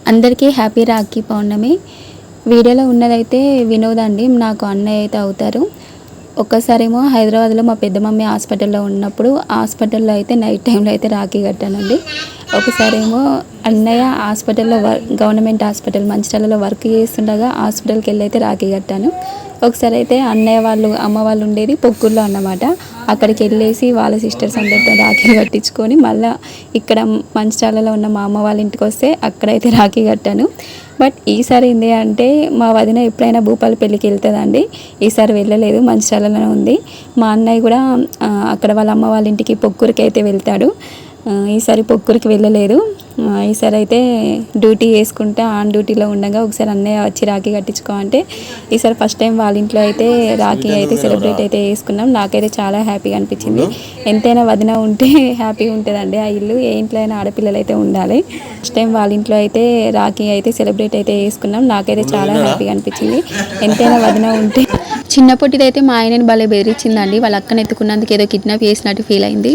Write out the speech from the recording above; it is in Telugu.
అందరికీ హ్యాపీ రాఖీ పౌర్ణమి. వీడియోలో ఉన్నదైతే వినోద్ అండి, నాకు అన్నయ్య అయితే అవుతారు. ఒక్కసారేమో హైదరాబాద్లో మా పెద్ద మమ్మీ హాస్పిటల్లో ఉన్నప్పుడు హాస్పిటల్లో అయితే నైట్ టైంలో అయితే రాఖీ కట్టానండి. ఒకసారేమో అన్నయ్య హాస్పిటల్లో గవర్నమెంట్ హాస్పిటల్ మంచిర్యాలలో వర్క్ చేస్తుండగా హాస్పిటల్కి వెళ్ళి అయితే రాఖీ కట్టాను. ఒకసారి అయితే అన్నయ్య వాళ్ళు అమ్మ వాళ్ళు ఉండేది పొక్కూరులో అన్నమాట. అక్కడికి వెళ్ళేసి వాళ్ళ సిస్టర్స్ అందరితో రాఖీ కట్టించుకొని మళ్ళీ ఇక్కడ మంచిర్యాలలో ఉన్న మా అమ్మ వాళ్ళ ఇంటికి వస్తే అక్కడైతే రాఖీ కట్టాను. బట్ ఈసారి ఏంటి అంటే మా వదిన ఎప్పుడైనా భూపాల పెళ్ళికి వెళ్తుందండి, ఈసారి వెళ్ళలేదు, మంచిర్యాలలోనే ఉంది. మా అన్నయ్య కూడా అక్కడ వాళ్ళ అమ్మ వాళ్ళ ఇంటికి పొక్కూరుకి అయితే వెళ్తాడు. ఈసారి పొక్కూరుకి వెళ్ళలేదు. ఈసారి అయితే డ్యూటీ చేసుకుంటా ఆన్ డ్యూటీలో ఉండగా ఒకసారి అన్నయ్య వచ్చి రాఖీ కట్టించుకో అంటే ఈసారి ఫస్ట్ టైం వాళ్ళ ఇంట్లో అయితే రాఖీ అయితే సెలబ్రేట్ అయితే చేసుకున్నాం. నాకైతే చాలా హ్యాపీగా అనిపించింది. ఎంతైనా వదిన ఉంటే హ్యాపీగా ఉంటుందండి ఆ ఇల్లు. ఏ ఇంట్లో అయినా ఆడపిల్లలు అయితే ఉండాలి. ఫస్ట్ టైం వాళ్ళ ఇంట్లో అయితే రాఖీ అయితే సెలబ్రేట్ అయితే చేసుకున్నాం. నాకైతే చాలా హ్యాపీగా అనిపించింది. ఎంతైనా వదిన ఉంటే. చిన్నప్పటిదైతే మా ఆయనని భలే బెదిరించిందండి. వాళ్ళ అక్కని ఎత్తుకున్నందుకు ఏదో కిడ్నాప్ చేసినట్టు ఫీల్ అయింది.